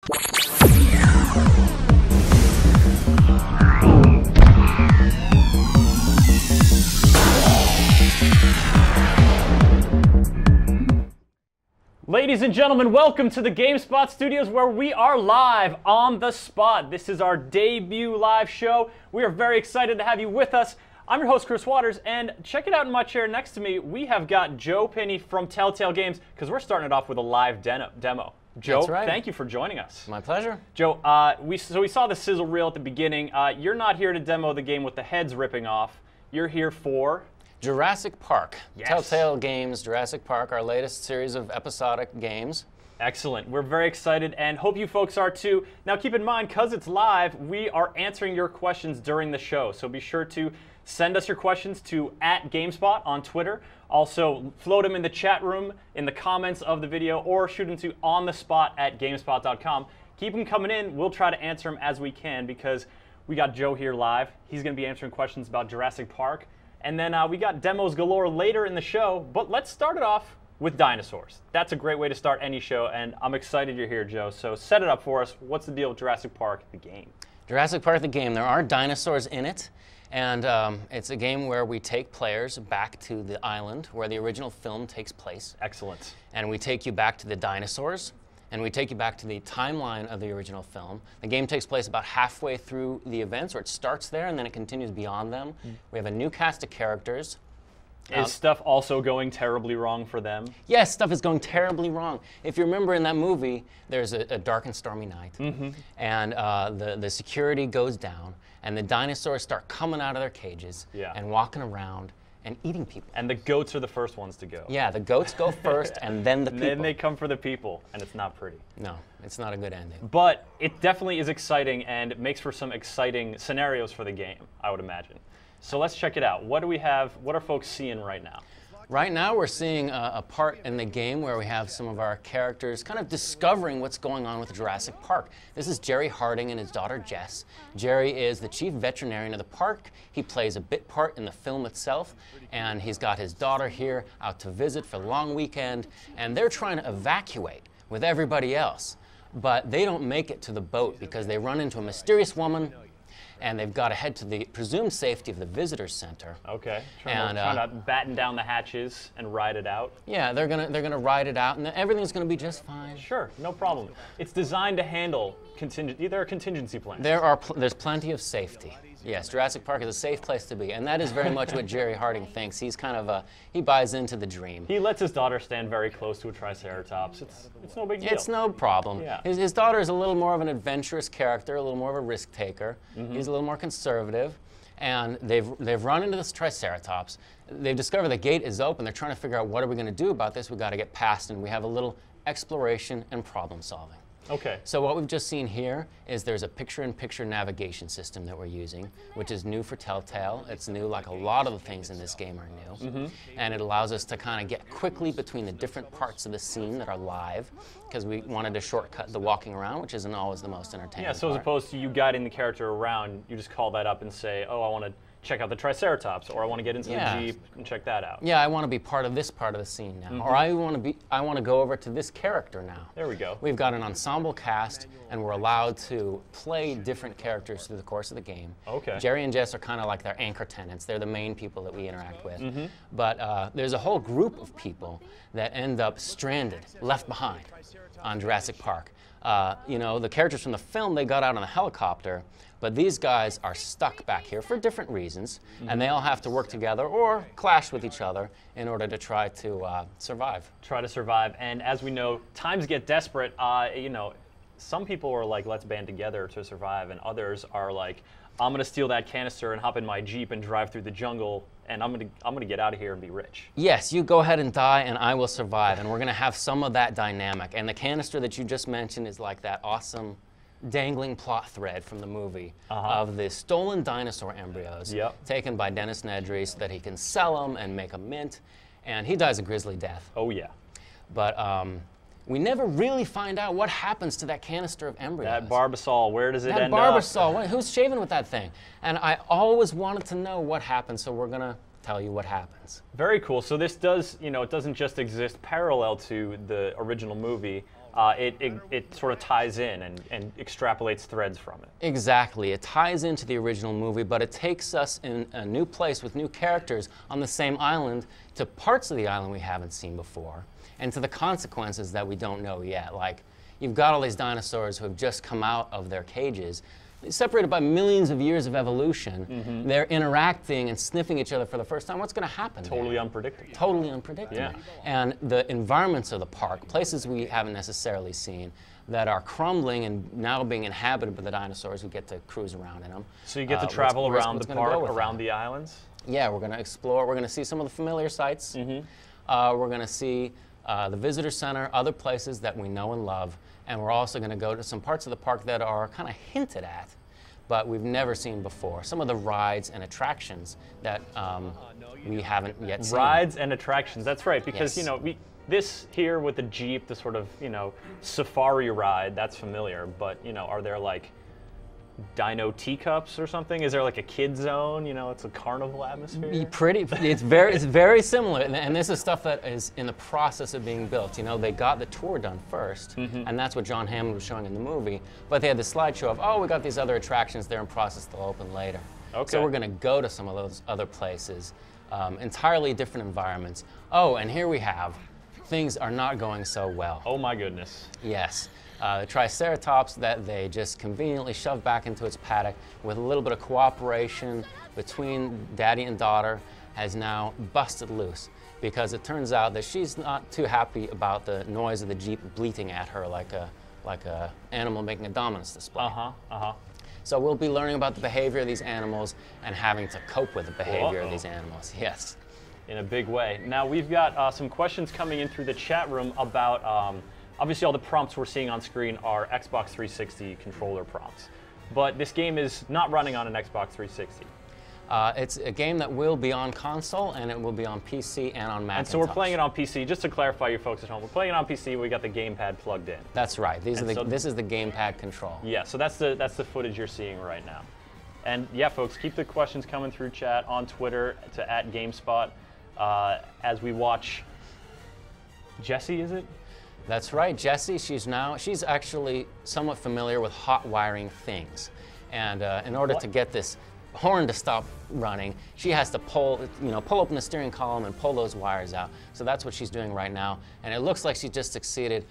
Ladies and gentlemen, welcome to the GameSpot Studios, where we are live on the spot. This is our debut live show. We are very excited to have you with us. I'm your host, Chris Waters, and check it out in my chair next to me. We have got Joe Pinney from TellTale Games, because we're starting it off with a live demo. Joe, That's right. Thank you for joining us. My pleasure. Joe, we saw the sizzle reel at the beginning. You're not here to demo the game with the heads ripping off. You're here for Jurassic Park. Yes. TellTale Games Jurassic Park, our latest series of episodic games. Excellent. We're very excited and hope you folks are too. Now keep in mind, because it's live, we are answering your questions during the show. So be sure to send us your questions to @GameSpot on Twitter. Also, float them in the chat room, in the comments of the video, or shoot them to onthespot@gamespot.com. Keep them coming in. We'll try to answer them as we can, because we got Joe here live. He's going to be answering questions about Jurassic Park. And then we got demos galore later in the show, but let's start it off with dinosaurs. That's a great way to start any show, and I'm excited you're here, Joe. So set it up for us. What's the deal with Jurassic Park, the game? Jurassic Park, the game. There are dinosaurs in it, and it's a game where we take players back to the island where the original film takes place. Excellent. And we take you back to the dinosaurs, and we take you back to the timeline of the original film. The game takes place about halfway through the events, or it starts there and then it continues beyond them. We have a new cast of characters. Is stuff also going terribly wrong for them? Yes, stuff is going terribly wrong. If you remember in that movie, there's a dark and stormy night, and the security goes down, and the dinosaurs start coming out of their cages and walking around and eating people. And the goats are the first ones to go. Yeah, the goats go first, and then the people. Then they come for the people, and it's not pretty. No, it's not a good ending. But it definitely is exciting, and it makes for some exciting scenarios for the game, I would imagine. So let's check it out. What do we have? What are folks seeing right now? Right now we're seeing a part in the game where we have some of our characters kind of discovering what's going on with Jurassic Park. This is Jerry Harding and his daughter Jess. Jerry is the chief veterinarian of the park. He plays a bit part in the film itself, and he's got his daughter here out to visit for the long weekend, and they're trying to evacuate with everybody else. But they don't make it to the boat because they run into a mysterious woman, and they've got to head to the presumed safety of the visitor center. Okay, trying to batten down the hatches and ride it out. Yeah, they're gonna ride it out, and everything's gonna be just fine. Sure, no problem. It's designed to handle contingency. There are contingency plans. There's plenty of safety. Yes, Jurassic Park is a safe place to be, and that is very much what Jerry Harding thinks. He's kind of he buys into the dream. He lets his daughter stand very close to a Triceratops. It's no big deal. It's no problem. Yeah. His daughter is a little more of an adventurous character, a little more of a risk taker. He's a little more conservative, and they've run into this Triceratops. They've discovered the gate is open. They're trying to figure out what are we going to do about this. We've got to get past, and we have a little exploration and problem solving. Okay. So what we've just seen here is there's a picture-in-picture navigation system that we're using, which is new for TellTale. It's new, like a lot of the things in this game are new. And it allows us to kind of get quickly between the different parts of the scene that are live, because we wanted to shortcut the walking around, which isn't always the most entertaining Yeah, so as opposed to you guiding the character around, you just call that up and say, oh, I want to check out the Triceratops, or I want to get into the Jeep and check that out. Yeah, I want to be part of this part of the scene now, or I want to go over to this character now. There we go. We've got an ensemble cast, and we're allowed to play different characters through the course of the game. Okay. Jerry and Jess are kind of like their anchor tenants. They're the main people that we interact with. But there's a whole group of people that end up stranded, left behind on Jurassic Park. You know, the characters from the film, they got out on a helicopter, but these guys are stuck back here for different reasons, and they all have to work together or clash with each other in order to try to survive. Try to survive, and as we know, times get desperate. You know, some people are like, let's band together to survive, and others are like, I'm gonna steal that canister and hop in my Jeep and drive through the jungle, and I'm gonna get out of here and be rich. Yes, you go ahead and die, and I will survive, and we're gonna have some of that dynamic. And the canister that you just mentioned is like that awesome dangling plot thread from the movie of the stolen dinosaur embryos taken by Dennis Nedry so that he can sell them and make a mint, and he dies a grisly death. Oh yeah. But we never really find out what happens to that canister of embryos. That Barbasol, where does it end up? That Barbasol, who's shaving with that thing? And I always wanted to know what happens, so we're gonna tell you what happens. Very cool. So this does, you know, it doesn't just exist parallel to the original movie. it sort of ties in and extrapolates threads from it. Exactly. It ties into the original movie, but it takes us in a new place with new characters on the same island to parts of the island we haven't seen before, and to the consequences that we don't know yet. Like, you've got all these dinosaurs who have just come out of their cages, separated by millions of years of evolution. They're interacting and sniffing each other for the first time. What's going to happen? Totally unpredictable. Totally unpredictable. Yeah. And the environments of the park, places we haven't necessarily seen, that are crumbling and now being inhabited by the dinosaurs who get to cruise around in them. So you get to travel around the park, around the islands? Yeah, we're going to explore. We're going to see some of the familiar sights. We're going to see the visitor center, other places that we know and love. And we're also going to go to some parts of the park that are kind of hinted at, but we've never seen before. Some of the rides and attractions that we haven't yet seen. Rides and attractions, that's right, because Yes. you know, this here with the Jeep, the sort of, you know, safari ride, that's familiar, but you know, are there like dino teacups or something? Is there like a kid zone? You know, it's a carnival atmosphere. It's very similar, and this is stuff that is in the process of being built. You know, they got the tour done first, and that's what John Hammond was showing in the movie. But they had the slideshow of, oh, we got these other attractions. They're in process. They'll open later. Okay. So we're going to go to some of those other places, entirely different environments. Oh, and here we have things are not going so well. Oh my goodness. Yes. The Triceratops that they just conveniently shoved back into its paddock with a little bit of cooperation between daddy and daughter has now busted loose, because it turns out that she's not too happy about the noise of the Jeep bleating at her like a animal making a dominance display. So we'll be learning about the behavior of these animals and having to cope with the behavior of these animals. Yes. In a big way. Now we've got some questions coming in through the chat room about obviously all the prompts we're seeing on screen are Xbox 360 controller prompts, but this game is not running on an Xbox 360. It's a game that will be on console, and it will be on PC and on Mac. And so we're playing it on PC. Just to clarify, you folks at home, we're playing it on PC. We got the gamepad plugged in. That's right. This is the gamepad control. Yeah. So that's the footage you're seeing right now. And yeah, folks, keep the questions coming through chat on Twitter to @GameSpot as we watch. Jessie, is it? That's right, Jessie. She's actually somewhat familiar with hot wiring things, and in order to get this horn to stop running, she has to pull open the steering column and pull those wires out. So that's what she's doing right now, and it looks like she just succeeded.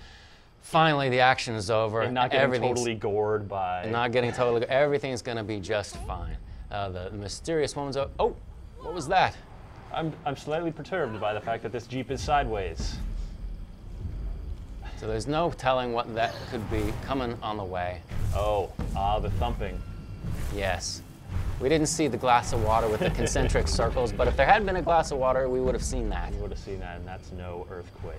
Finally, the action is over. And not getting totally gored by. Not getting totally. Everything's going to be just fine. The mysterious woman's. Oh, what was that? I'm slightly perturbed by the fact that this Jeep is sideways. So there's no telling what that could be coming on the way. Oh, the thumping. Yes. We didn't see the glass of water with the concentric circles, but if there had been a glass of water, we would have seen that. We would have seen that, and that's no earthquake.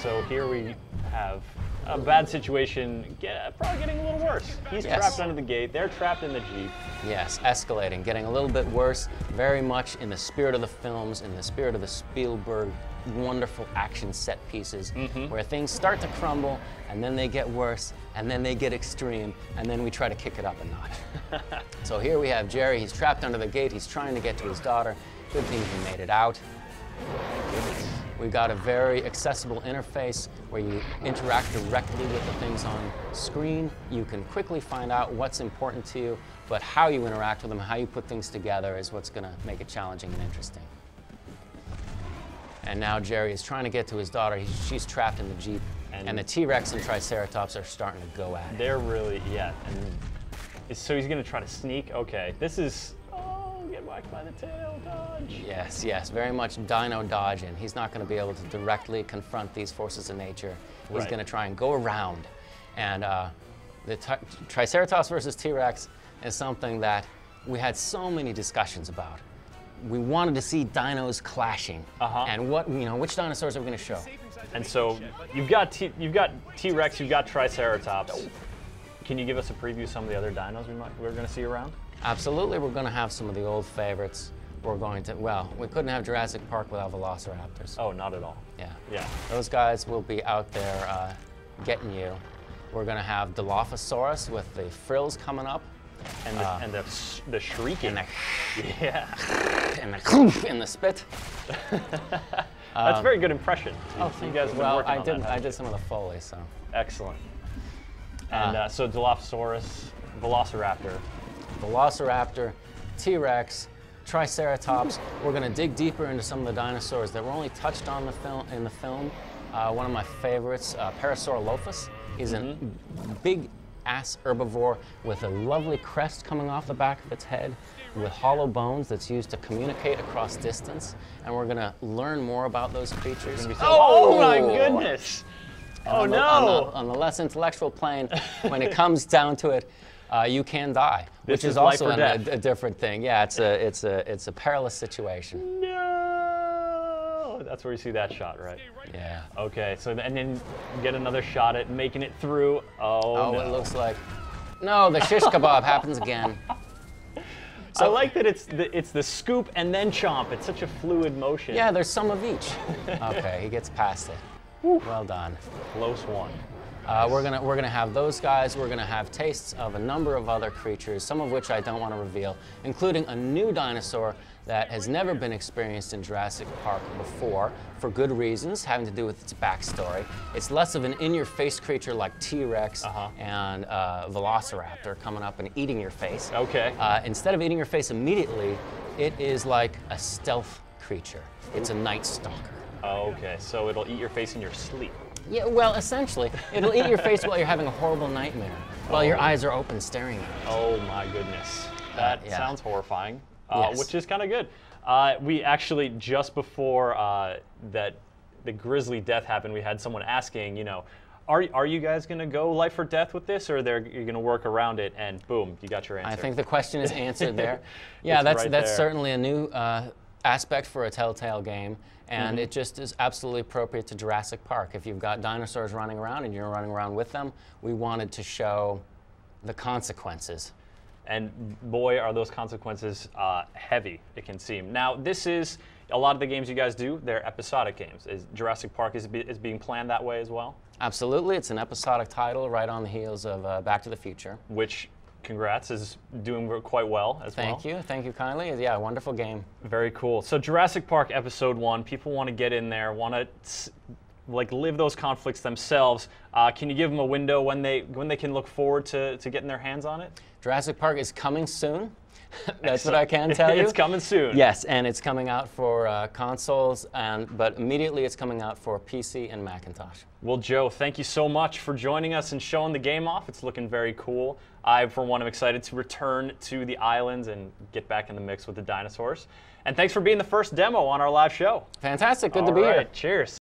So here we have a bad situation, probably getting a little worse. He's trapped under the gate, they're trapped in the Jeep. Yes, escalating, getting a little bit worse, very much in the spirit of the films, in the spirit of the Spielberg wonderful action set pieces, where things start to crumble, and then they get worse, and then they get extreme, and then we try to kick it up a notch. So here we have Jerry, he's trapped under the gate, he's trying to get to his daughter. Good thing he made it out. We've got a very accessible interface where you interact directly with the things on screen. You can quickly find out what's important to you, but how you interact with them, how you put things together is what's going to make it challenging and interesting. And now Jerry is trying to get to his daughter. She's trapped in the Jeep, and the T-Rex and Triceratops are starting to go at it. They're really, yeah. And so he's going to try to sneak. Okay, this is, get whacked by the tail, dodge. Yes, yes, very much dino dodging. He's not going to be able to directly confront these forces of nature. He's going to try and go around. And the Triceratops versus T-Rex is something that we had so many discussions about. We wanted to see dinos clashing, and which dinosaurs are we going to show? And so you've got T-Rex, you've got Triceratops. Can you give us a preview of some of the other dinos we're going to see around? Absolutely, we're going to have some of the old favorites. We're going to, well, we couldn't have Jurassic Park without Velociraptors. Oh, not at all. Yeah. Yeah. Those guys will be out there getting you. We're going to have Dilophosaurus with the frills coming up. And the shrieking. And yeah. And the spit. That's a very good impression. Oh, you thank guys you. have been Well, working on that, I did some of the Foley, so. Excellent. And so Dilophosaurus, Velociraptor. Velociraptor, T-Rex, Triceratops. We're going to dig deeper into some of the dinosaurs that were only touched on in the film. One of my favorites, Parasaurolophus. He's a big-ass herbivore with a lovely crest coming off the back of its head, with hollow bones that's used to communicate across distance. And we're going to learn more about those creatures. Oh my goodness! Oh no! On the less intellectual plane, when it comes down to it, you can die, which is also a different thing. Yeah, it's a perilous situation. No! That's where you see that shot, right? Yeah. Okay, so and then get another shot at making it through. Oh no. It looks like the shish kebab happens again. So I like that it's the scoop and then chomp. It's such a fluid motion. Yeah, there's some of each. Okay, he gets past it. Well done. Close one. We're gonna have those guys. We're gonna have tastes of a number of other creatures, some of which I don't want to reveal, including a new dinosaur that has never been experienced in Jurassic Park before, for good reasons, having to do with its backstory. It's less of an in-your-face creature like T-Rex and Velociraptor coming up and eating your face. Okay. Instead of eating your face immediately, it is like a stealth creature. It's a night stalker. Okay, so it'll eat your face in your sleep. Yeah, well, essentially, it'll eat your face while you're having a horrible nightmare, while your eyes are open staring at you. Oh my goodness. That sounds horrifying, Yes. which is kind of good. We actually, just before that the grisly death happened, we had someone asking, you know, are you guys going to go life or death with this, or you're going to work around it, and boom, you got your answer. I think the question is answered there. Yeah, that's certainly a new aspect for a TellTale game. And it just is absolutely appropriate to Jurassic Park. If you've got dinosaurs running around and you're running around with them, we wanted to show the consequences. And boy, are those consequences heavy, it can seem. Now, this is, a lot of the games you guys do, they're episodic games. Is Jurassic Park is being planned that way as well? Absolutely. It's an episodic title right on the heels of Back to the Future. Which, congrats, is doing quite well as well. Thank you kindly. Yeah, wonderful game. Very cool. So Jurassic Park Episode 1, people want to get in there, want to live those conflicts themselves. Can you give them a window when they can look forward to getting their hands on it? Jurassic Park is coming soon. That's what I can tell you. It's coming soon. Yes, and it's coming out for consoles, but immediately it's coming out for PC and Macintosh. Well, Joe, thank you so much for joining us and showing the game off. It's looking very cool. I, for one, am excited to return to the islands and get back in the mix with the dinosaurs. And thanks for being the first demo on our live show. Fantastic. Good to be here. Cheers.